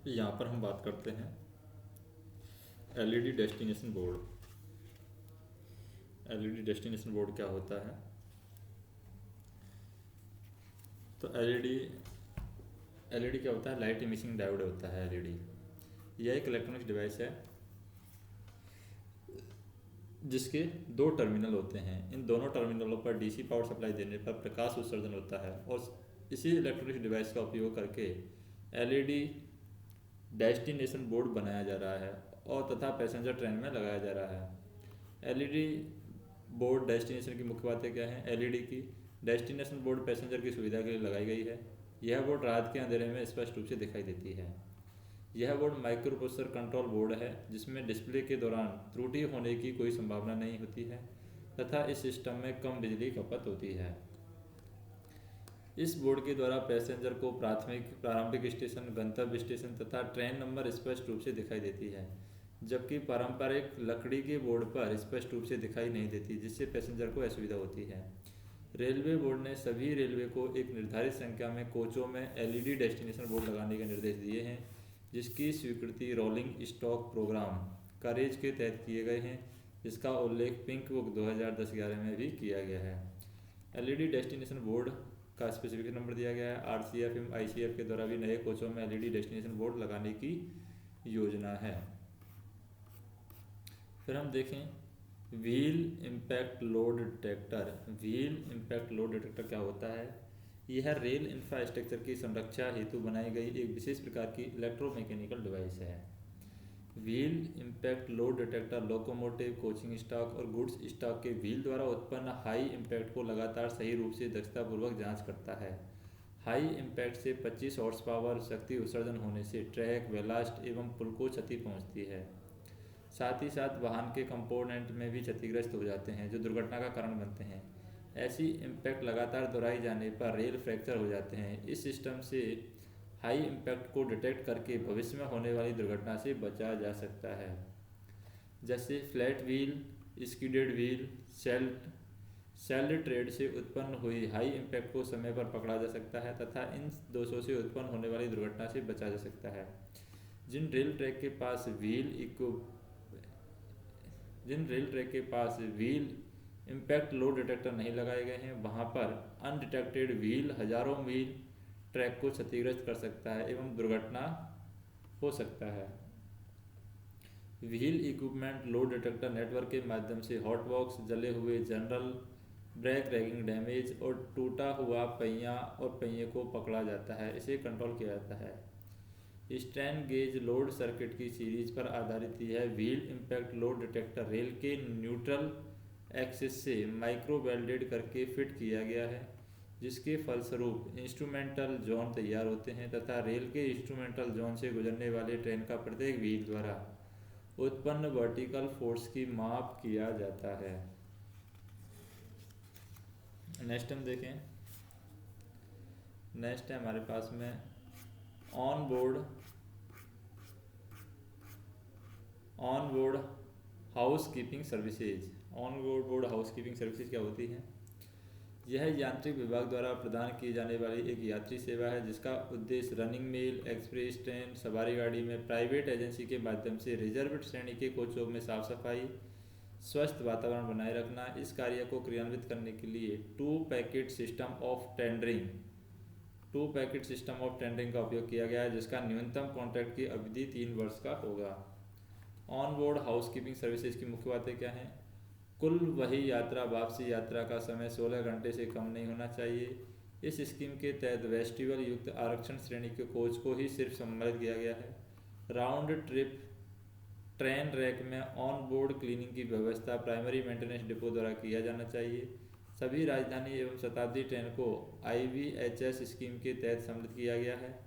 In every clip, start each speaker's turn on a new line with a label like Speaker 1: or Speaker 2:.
Speaker 1: यहाँ पर हम बात करते हैं LED destination board. LED destination board क्या होता है? तो एलईडी क्या होता है? लाइट इमिशिंग डायोड होता है एलईडी। यह एक इलेक्ट्रॉनिक्स डिवाइस है जिसके दो टर्मिनल होते हैं। इन दोनों टर्मिनलों पर डीसी पावर सप्लाई देने पर प्रकाश उत्सर्जन होता है और इसी इलेक्ट्रॉनिक्स डिवाइस का उपयोग करके एलईडी डेस्टिनेशन बोर्ड बनाया जा रहा है और तथा पैसेंजर ट्रेन में लगाया जा रहा है। एलईडी बोर्ड डेस्टिनेशन की मुख्य बातें क्या हैं? एलईडी की डेस्टिनेशन बोर्ड पैसेंजर की सुविधा के लिए लगाई गई है। यह बोर्ड रात के अंधेरे में स्पष्ट रूप से दिखाई देती है। यह board micro processor control board है जिसमें डिस्प्ले के दौरान त्रुटि होने की कोई संभावना नहीं होती है तथा इस सिस्टम में कम बिजली खपत होती है। इस बोर्ड के द्वारा पैसेंजर को प्रारंभिक स्टेशन, गंतव्य स्टेशन तथा ट्रेन नंबर स्पष्ट रूप से दिखाई देती है, जबकि पारंपरिक लकड़ी के बोर्ड पर स्पष्ट रूप से दिखाई नहीं देती, जिससे पैसेंजर को असुविधा होती है। रेलवे बोर्ड ने सभी रेलवे को एक निर्धारित संख्या में कोचों में एलईडी डेस्टिनेशन बोर्ड लगाने के निर्देश दिए हैं, जिसकी स्वीकृति रोलिंग स्टॉक प्रोग्राम करेज के तहत किए गए हैं, जिसका उल्लेख पिंक बुक 2010-11 में भी किया गया है। एलईडी डेस्टिनेशन बोर्ड का स्पेसिफिकेशन नंबर दिया गया है। आरसीएफ एवं आईसीएफ के द्वारा भी नए कोचों में एलईडी डेस्टिनेशन बोर्ड लगाने की योजना है। फिर हम देखें wheel impact load detector. Wheel impact load detector क्या होता है? यह रेल इंफ्रास्ट्रक्चर की संरक्षा हेतु बनाई गई एक विशेष प्रकार की इलेक्ट्रोमैकेनिकल डिवाइस है। Wheel impact load detector locomotive, coaching stock और गुड्स स्टॉक के व्हील द्वारा उत्पन्न हाई इम्पैक्ट को लगातार सही रूप से दक्षतापूर्वक जांच करता है। हाई इम्पैक्ट से 25 हॉर्स पावर शक्ति उत्सर्जन होने से ट्रैक, बेलास्ट एवं पुल को क्षति पहुंचती है। साथ ही साथ वाहन के कंपोनेंट में भी क्षतिग्रस्त हो जाते हैं जो दुर्घटना का कारण बनते हैं। ऐसी इम्पैक्ट लगातार दोहराई जाने पर रेल फ्रैक्चर हो जाते हैं। इस सिस्टम से हाई इम्पैक्ट को डिटेक्ट करके भविष्य में होने वाली दुर्घटना से बचा जा सकता है, जैसे flat wheel, skidded wheel, shelled tread से उत्पन्न हुई हाई इम्पैक्ट को समय पर पकड़ा जा सकता है तथा इन दोषों से उत्पन्न होने वाली दुर्घटना से बचा जा सकता है। जिन रेल ट्रैक के पास व्हील इम्पैक्ट लोड डिटेक्टर नहीं लगाए गए हैं, वहां पर अनडिटेक्टेड व्हील हजारों मील ट्रैक को क्षतिग्रस्त कर सकता है एवं दुर्घटना हो सकता है। Wheel equipment load detector network के माध्यम से हॉट बॉक्स, जले हुए जनरल, ब्रेक रैगिंग डैमेज और टूटा हुआ पहिया और पहिए को पकड़ा जाता है, इसे कंट्रोल किया जाता है। स्ट्रेन गेज लोड सर्किट की सीरीज पर आधारित यह wheel impact load detector rail के न्यूट्रल एक्सिस से माइक्रो वेल्डेड करके फिट किया गया है, जिसके फलस्वरूप इंस्ट्रूमेंटल जोन तैयार होते हैं तथा रेल के इंस्ट्रूमेंटल जोन से गुजरने वाले ट्रेन का प्रत्येक व्हील द्वारा उत्पन्न वर्टिकल फोर्स की माप किया जाता है। नेक्स्ट हम देखें, नेक्स्ट है हमारे पास में on board house keeping services. On board house keeping services क्या होती है? यह यांत्रिक विभाग द्वारा प्रदान की जाने वाली एक यात्री सेवा है जिसका उद्देश्य रनिंग मेल, एक्सप्रेस ट्रेन, सवारी गाड़ी में प्राइवेट एजेंसी के माध्यम से रिजर्व श्रेणी के कोचों में साफ सफाई, स्वस्थ वातावरण बनाए रखना। इस कार्य को क्रियान्वित करने के लिए two packet system of tendering का उपयोग किया गया है, जिसका न्यूनतम कॉन्ट्रैक्ट की अवधि 3 वर्ष का होगा। On board house keeping services की मुख्य बातें क्या हैं? कुल वही यात्रा वापसी यात्रा का समय 16 घंटे से कम नहीं होना चाहिए। इस स्कीम के तहत वेस्टिबल युक्त आरक्षण श्रेणी के कोच को ही सिर्फ सम्मिलित किया गया है। राउंड ट्रिप ट्रेन रैक में ऑन बोर्ड क्लीनिंग की व्यवस्था प्राइमरी मेंटेनेंस डिपो द्वारा किया जाना चाहिए। सभी राजधानी एवं शताब्दी ट्रेन को IVHS स्कीम के तहत सम्मिलित किया गया है।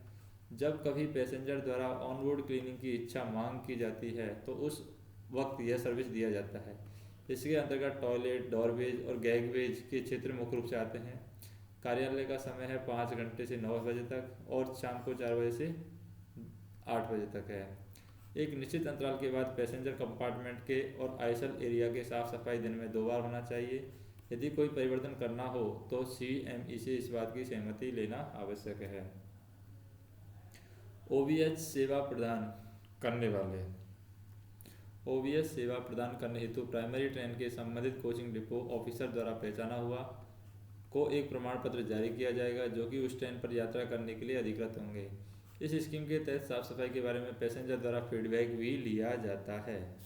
Speaker 1: जब कभी पैसेंजर द्वारा ऑन बोर्ड क्लीनिंग की इच्छा मांग की जाती है तो उस वक्त यह सर्विस दिया जाता है। इसके अंतर्गत टॉयलेट, डोरवेज और गैगवेज के क्षेत्र मुख्य रूप से आते हैं। कार्यालय का समय है 5 घंटे से 9 बजे तक और शाम को 4 बजे से 8 बजे तक है। एक निश्चित अंतराल के बाद पैसेंजर कंपार्टमेंट के और आइसल एरिया के साफ सफाई दिन में 2 बार होना चाहिए। यदि कोई परिवर्तन करना हो तो CME से इस बात की सहमति लेना आवश्यक है। ओवीएच सेवा प्रदान करने वाले ओवीएच सेवा प्रदान करने हेतु प्राइमरी ट्रेन के संबंधित कोचिंग डिपो ऑफिसर द्वारा पहचाना हुआ को एक प्रमाण पत्र जारी किया जाएगा जो कि उस ट्रेन पर यात्रा करने के लिए अधिकृत होंगे। इस स्कीम के तहत साफ सफाई के बारे में पैसेंजर द्वारा फीडबैक भी लिया जाता है।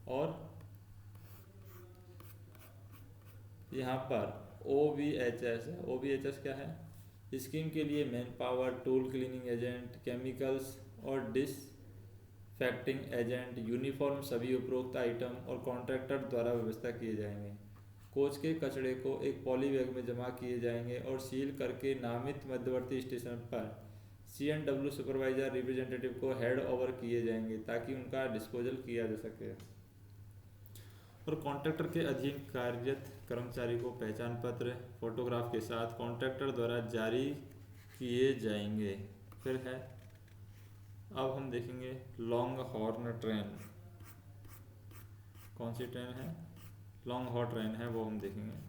Speaker 1: और यहाँ पर OVHS क्या है? स्कीम के लिए man power, tool cleaning agent, chemicals और डिसइंफेक्टिंग एजेंट, यूनिफॉर्म सभी उपरोक्त आइटम और कॉन्ट्रैक्टर द्वारा व्यवस्था किए जाएंगे। कोच के कचड़े को एक पॉली बैग में जमा किए जाएंगे और सील करके नामित मध्यवर्ती स्टेशन पर C&W सुपरवाइजर रिप्रेजेंटेटिव को हैंड ओवर किए जाएंगे ताकि उनका डिस्पोजल किया जा सके। और कॉन्ट्रैक्टर के अधीन कार्यरत कर्मचारी को पहचान पत्र फोटोग्राफ के साथ कॉन्ट्रैक्टर द्वारा जारी किए जाएंगे। फिर है, अब हम देखेंगे लॉन्ग हॉर्न ट्रेन। कौन सी ट्रेन है? लॉन्ग हॉर्न ट्रेन है, वो हम देखेंगे।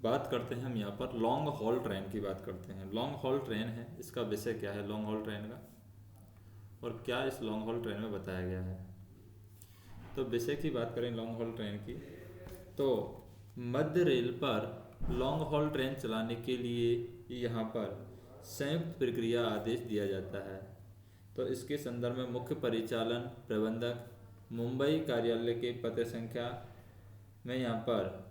Speaker 1: बात करते हैं हम यहाँ पर लॉन्ग हॉल ट्रेन की बात करते हैं। लॉन्ग हॉल ट्रेन है, इसका विषय क्या है लॉन्ग हॉल ट्रेन का, और क्या इस लॉन्ग हॉल ट्रेन में बताया गया है। तो विषय की बात करें लॉन्ग हॉल ट्रेन की, तो मध्य रेल पर लॉन्ग हॉल ट्रेन चलाने के लिए यहाँ पर संयुक्त प्रक्रिया आदेश दिया जाता है। तो इसके संदर्भ में मुख्य परिचालन प्रबंधक मुंबई कार्यालय के पत्र संख्या में यहाँ पर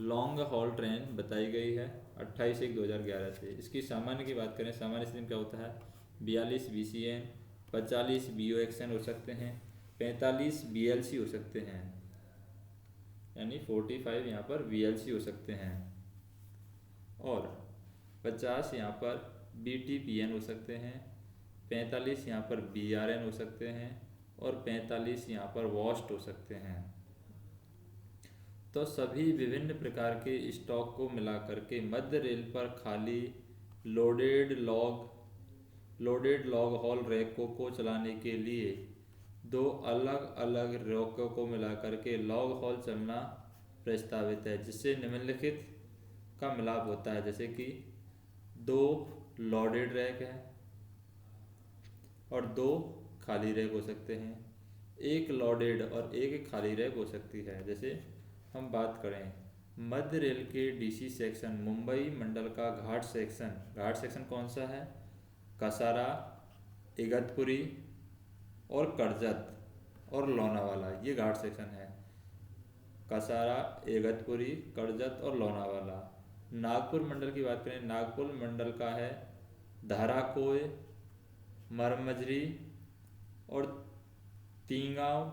Speaker 1: लॉन्ग हॉल ट्रेन बताई गई है 28/1/2011 से। इसकी सामान्य की बात करें, सामान्य स्थिति में क्या होता है? 42 BCN, 45 BOXN हो सकते हैं, 45 BLC हो सकते हैं, यानी 45 यहाँ पर VLC हो सकते हैं, और 50 यहाँ पर BTPN हो सकते हैं, 45 यहाँ पर BRN हो सकते हैं, और 45 यहाँ पर वॉस्ट हो सकते हैं। तो सभी विभिन्न प्रकार के स्टॉक को मिलाकर के मध्य रेल पर खाली लोडेड लॉग हॉल रैकों को चलाने के लिए दो अलग अलग रैकों को मिलाकर के लॉग हॉल चलना प्रस्तावित है, जिससे निम्नलिखित का मिलाप होता है। जैसे कि 2 लोडेड रैक है और 2 खाली रैक हो सकते हैं, 1 लोडेड और 1 खाली रैक हो सकती है। जैसे हम बात करें मध्य रेल के DC सेक्शन मुंबई मंडल का घाट सेक्शन कौन सा है? कसारा, इगतपुरी और करजत और लोनावाला, ये घाट सेक्शन है। कसारा, इगतपुरी, करजत और लोनावाला। नागपुर मंडल की बात करें, नागपुर मंडल का है धाराकोय, मरमजरी और तीगांव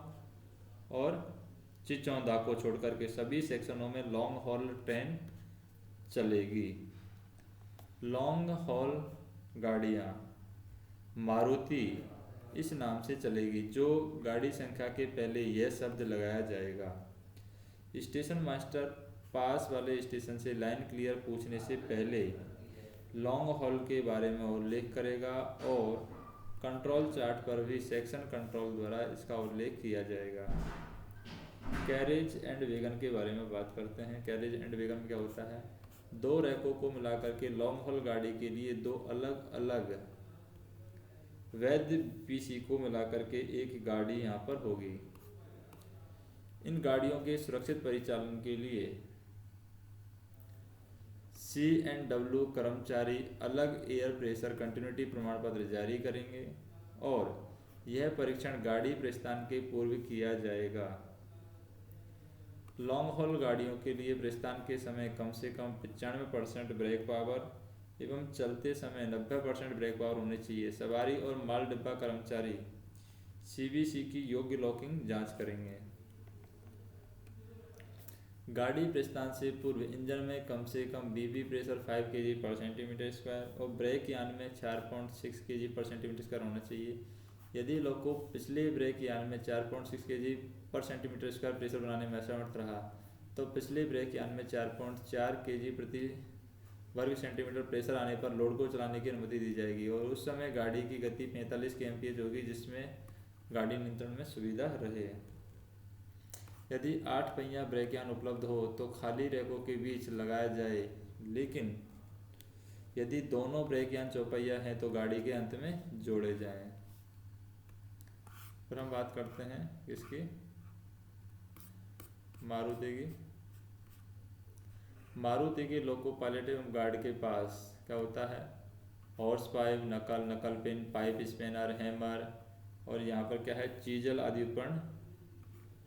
Speaker 1: और चिचौंदा को छोड़कर के सभी सेक्शनों में लॉन्ग हॉल ट्रेन चलेगी। लॉन्ग हॉल गाड़ियाँ मारुति इस नाम से चलेगी, जो गाड़ी संख्या के पहले यह शब्द लगाया जाएगा। स्टेशन मास्टर पास वाले स्टेशन से लाइन क्लियर पूछने से पहले लॉन्ग हॉल के बारे में उल्लेख करेगा, और कंट्रोल चार्ट पर भी सेक्शन कंट्रोल द्वारा इसका उल्लेख किया जाएगा। कैरेज एंड वैगन के बारे में बात करते हैं। कैरेज एंड वैगन में क्या होता है? 2 रैकों को मिलाकर के लॉन्ग हॉल गाड़ी के लिए 2 अलग अलग वैध PC को मिलाकर के एक गाड़ी यहाँ पर होगी। इन गाड़ियों के सुरक्षित परिचालन के लिए C&W कर्मचारी अलग एयर प्रेशर कंटिन्यूटी प्रमाण पत्र जारी करेंगे, और यह परीक्षण गाड़ी प्रस्थान के पूर्व किया जाएगा। लॉन्ग हॉल गाड़ियों के लिए प्रस्थान के समय कम से कम 95% ब्रेक पावर एवं चलते समय 90% ब्रेक पावर होनी चाहिए। सवारी और माल डिब्बा कर्मचारी CBC की योग्य लॉकिंग जांच करेंगे। गाड़ी प्रस्थान से पूर्व इंजन में कम से कम BP प्रेशर 5 kg/cm² और ब्रेक यान में 4.6 kg/cm² होना चाहिए। यदि लोको पिछले ब्रेक यान में 4.6 kg/cm² प्रेशर बनाने में असमर्थ रहा, तो पिछले ब्रेक यान में 4.4 kg/cm² प्रेशर आने पर लोड को चलाने की अनुमति दी जाएगी, और उस समय गाड़ी की गति 45 kmph होगी, जिसमें गाड़ी नियंत्रण में सुविधा रहे। यदि 8 पहिया ब्रेक यान उपलब्ध हो तो खाली रैकों के बीच लगाया जाए, लेकिन यदि दोनों ब्रेक यान चौपहिया हैं तो गाड़ी के अंत में जोड़े जाएं। फिर हम बात करते हैं इसकी मारुति के लोको पायलट एवं गार्ड के पास क्या होता है, हॉर्स पाइप, नकल पिन, पाइप स्पेनर, हैमर और यहाँ पर क्या है, चीजल आदि उपकरण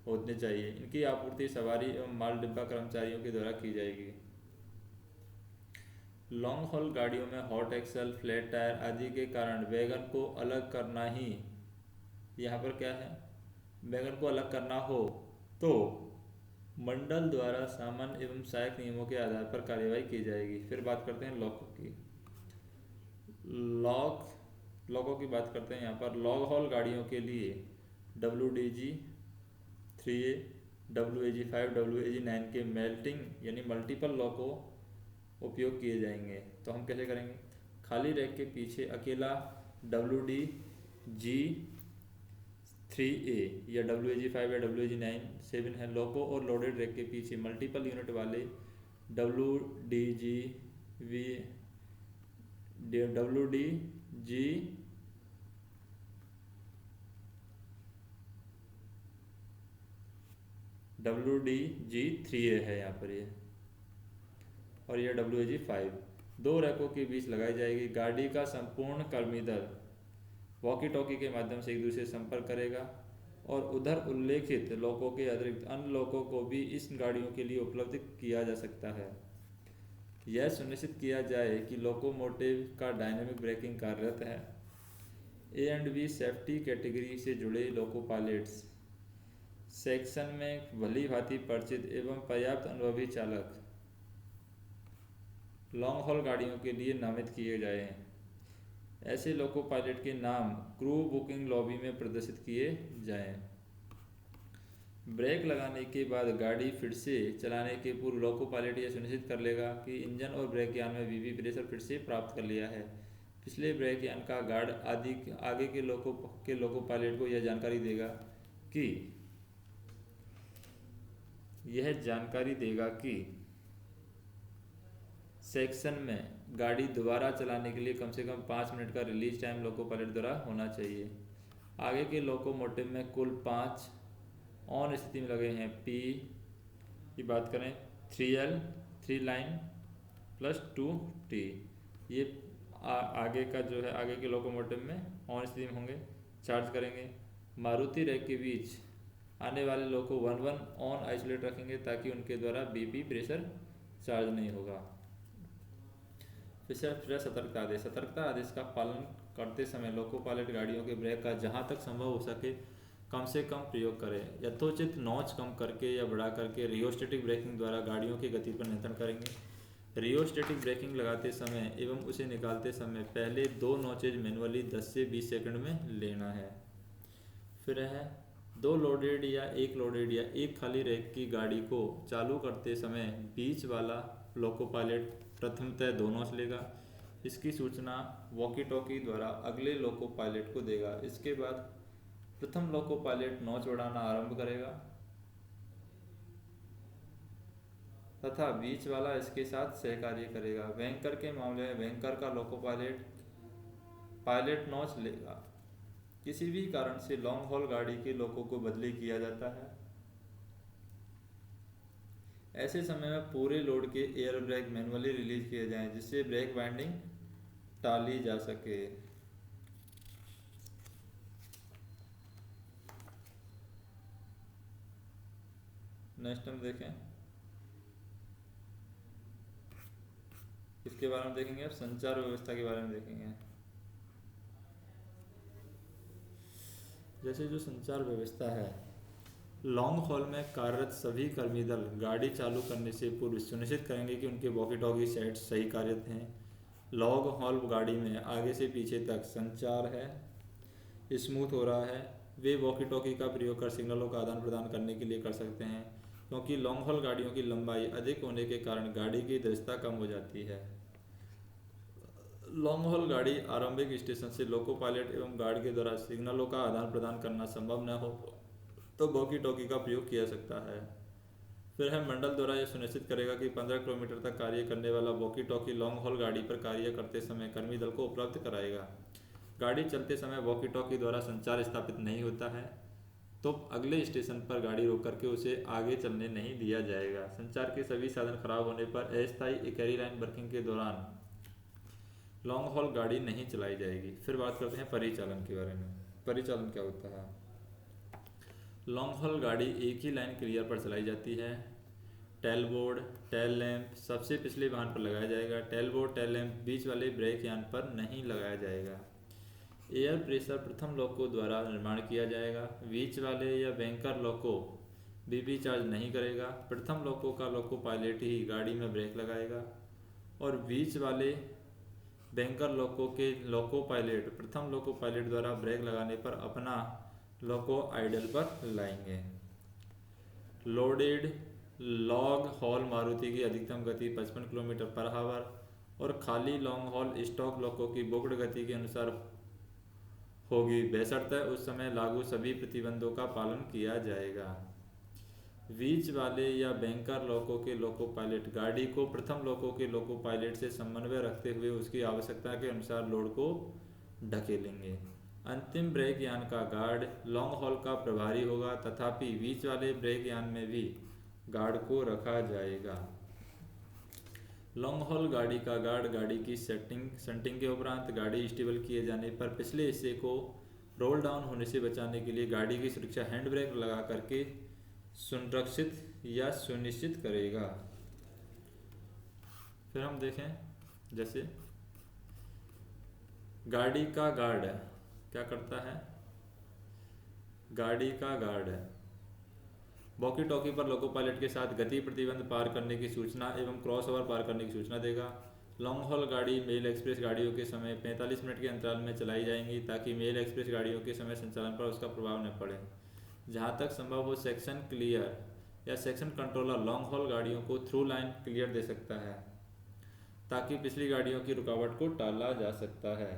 Speaker 1: होने चाहिए। इनकी आपूर्ति सवारी एवं माल डिब्बा कर्मचारियों के द्वारा की जाएगी। लॉन्ग हॉल गाड़ियों में हॉट एक्सल, फ्लैट टायर आदि के कारण वैगन को अलग करना ही, यहाँ पर क्या है, वैगन को अलग करना हो तो मंडल द्वारा सामान्य एवं सहायक नियमों के आधार पर कार्यवाही की जाएगी। फिर बात करते हैं लॉकों की। लॉकों की बात करते हैं। यहाँ पर लॉन्ग हॉल गाड़ियों के लिए WDG 3A, WAG 5, WAG 9 के मेल्टिंग यानी मल्टीपल लॉकों उपयोग किए जाएंगे। तो हम कैसे करेंगे, खाली रैक के पीछे अकेला WDG 3A या WAG 5 या WAG 9 7 है लॉको, और लोडेड रैक के पीछे मल्टीपल यूनिट वाले WDG WDG 3A है यहाँ पर ये, और यह WAG 5 दो रैकों के बीच लगाई जाएगी। गाड़ी का संपूर्ण कर्मी दल वॉकी टॉकी के माध्यम से एक दूसरे से संपर्क करेगा और उधर उल्लेखित लोकों के अतिरिक्त अन्य लोकों को भी इस गाड़ियों के लिए उपलब्ध किया जा सकता है। यह सुनिश्चित किया जाए कि लोकोमोटिव का डायनेमिक ब्रेकिंग कार्यरत है। A and B safety category से जुड़े लोको पायलट्स सेक्शन में भली भांति परिचित एवं पर्याप्त अनुभवी चालक लॉन्ग हॉल गाड़ियों के लिए नामित किए गए हैं। ऐसे लोको पायलट के नाम क्रू बुकिंग लॉबी में प्रदर्शित किए जाएं। ब्रेक लगाने के बाद गाड़ी फिर से चलाने के पूर्व लोको पायलट यह सुनिश्चित कर लेगा कि इंजन और ब्रेक यान में VV प्रेशर फिर से प्राप्त कर लिया है। पिछले ब्रेक यान का गार्ड आदि आगे के लोको पायलट को यह जानकारी देगा कि सेक्शन में गाड़ी दोबारा चलाने के लिए कम से कम 5 मिनट का रिलीज टाइम लोको पायलट द्वारा होना चाहिए। आगे के लोकोमोटिव में कुल 5 ऑन स्थिति में लगे हैं। P की बात करें 3L 3 लाइन प्लस 2T, ये आगे का जो है आगे के लोकोमोटिव में ऑन स्थिति में होंगे, चार्ज करेंगे। मारुति रैक के बीच आने वाले लोको 1-1 ऑन आइसोलेट रखेंगे ताकि उनके द्वारा BP प्रेशर चार्ज नहीं होगा। फिर सतर्कता आदेश का पालन करते समय लोको पायलट गाड़ियों के ब्रेक का जहां तक संभव हो सके कम से कम प्रयोग करें। यथोचित नॉच कम करके या बढ़ा करके रियोस्टेटिक ब्रेकिंग द्वारा गाड़ियों की गति पर नियंत्रण करेंगे। रियोस्टेटिक ब्रेकिंग लगाते समय एवं उसे निकालते समय पहले 2 नॉचेज मैनुअली 10 से 20 सेकंड में लेना है। फिर है 2 लोडेड या 1 लोडेड या 1 खाली रैक की गाड़ी को चालू करते समय बीच वाला लोको पायलट प्रथमतः 2 नॉच लेगा। इसकी सूचना वॉकी टॉकी द्वारा अगले लोको पायलट को देगा। इसके बाद प्रथम लोको पायलट नॉच बढ़ाना आरंभ करेगा तथा बीच वाला इसके साथ सहकार्य करेगा। बैंकर के मामले में बैंकर का लोको पायलट नॉच लेगा। किसी भी कारण से लॉन्ग हॉल गाड़ी के लोको को बदली किया जाता है। ऐसे समय में पूरे लोड के एयर ब्रेक मैनुअली रिलीज किए जाएं जिससे ब्रेक बाइंडिंग टाली जा सके। नेक्स्ट हम देखें, इसके बारे में देखेंगे, अब संचार व्यवस्था के बारे में देखेंगे। जैसे जो संचार व्यवस्था है, लॉन्ग हॉल में कार्यरत सभी कर्मी दल गाड़ी चालू करने से पूर्व सुनिश्चित करेंगे कि उनके वॉकी टॉकी सेट सही कार्यरत हैं। लॉन्ग हॉल गाड़ी में आगे से पीछे तक संचार है स्मूथ हो रहा है, वे वॉकी टॉकी का प्रयोग कर सिग्नलों का आदान प्रदान करने के लिए कर सकते हैं। क्योंकि लॉन्ग हॉल गाड़ियों की लंबाई अधिक होने के कारण गाड़ी की दृढ़ता कम हो जाती है। लॉन्ग हॉल गाड़ी आरंभिक स्टेशन से लोको पायलट एवं गार्ड के द्वारा सिग्नलों का आदान प्रदान करना संभव न तो वॉकी टॉकी का प्रयोग किया जा सकता है। फिर है मंडल द्वारा यह सुनिश्चित करेगा कि 15 किलोमीटर तक कार्य करने वाला वॉकी टॉकी लॉन्ग हॉल गाड़ी पर कार्य करते समय कर्मी दल को उपलब्ध कराएगा। गाड़ी चलते समय वॉकी टॉकी द्वारा संचार स्थापित नहीं होता है तो अगले स्टेशन पर गाड़ी रोक करके उसे आगे चलने नहीं दिया जाएगा। संचार के सभी साधन खराब होने पर अस्थायी इकैरी लाइन वर्किंग के दौरान लॉन्ग हॉल गाड़ी नहीं चलाई जाएगी। फिर बात करते हैं परिचालन के बारे में। परिचालन क्या होता है? लॉन्ग हॉल गाड़ी एक ही लाइन क्लियर पर चलाई जाती है। टेल बोर्ड, टेल लैंप सबसे पिछले वाहन पर लगाया जाएगा। टेल बोर्ड, टेल लैंप बीच वाले ब्रेक यान पर नहीं लगाया जाएगा। एयर प्रेशर प्रथम लोको द्वारा निर्माण किया जाएगा। बीच वाले या बैंकर लोको बीपी चार्ज नहीं करेगा। प्रथम लोको का लोको पायलट ही गाड़ी में ब्रेक लगाएगा और बीच वाले बैंकर लोको के लोको पायलट प्रथम लोको पायलट द्वारा ब्रेक लगाने पर अपना लोको आइडल पर लाएंगे। लोडेड लॉन्ग हॉल मारुति की अधिकतम गति 55 किलोमीटर पर आवर और खाली लॉन्ग हॉल स्टॉक लोको की बुक्ड गति के अनुसार होगी, बशर्ते उस समय लागू सभी प्रतिबंधों का पालन किया जाएगा। बीच वाले या बैंकर लोको के लोको पायलट गाड़ी को प्रथम लोको के लोको पायलट से समन्वय रखते हुए उसकी आवश्यकता के अनुसार लोड को ढकेलेंगे। अंतिम ब्रेक यान का गार्ड लॉन्ग हॉल का प्रभारी होगा, तथापि बीच वाले ब्रेक यान में भी गार्ड को रखा जाएगा। लॉन्ग हॉल गाड़ी का गार्ड गाड़ी की सेटिंग के उपरांत गाड़ी स्टेबल किए जाने पर पिछले हिस्से को रोल डाउन होने से बचाने के लिए गाड़ी की सुरक्षा हैंड ब्रेक लगा करके सुरक्षित या सुनिश्चित करेगा। फिर हम देखें जैसे गाड़ी का गार्ड क्या करता है? गाड़ी का गार्ड वॉकी टॉकी पर लोको पायलट के साथ गति प्रतिबंध पार करने की सूचना एवं क्रॉस ओवर पार करने की सूचना देगा। लॉन्ग हॉल गाड़ी मेल एक्सप्रेस गाड़ियों के समय 45 मिनट के अंतराल में चलाई जाएंगी ताकि मेल एक्सप्रेस गाड़ियों के समय संचालन पर उसका प्रभाव न पड़े। जहां तक संभव हो सेक्शन क्लियर या सेक्शन कंट्रोलर लॉन्ग हॉल गाड़ियों को थ्रू लाइन क्लियर दे सकता है ताकि पिछली गाड़ियों की रुकावट को टाला जा सकता है।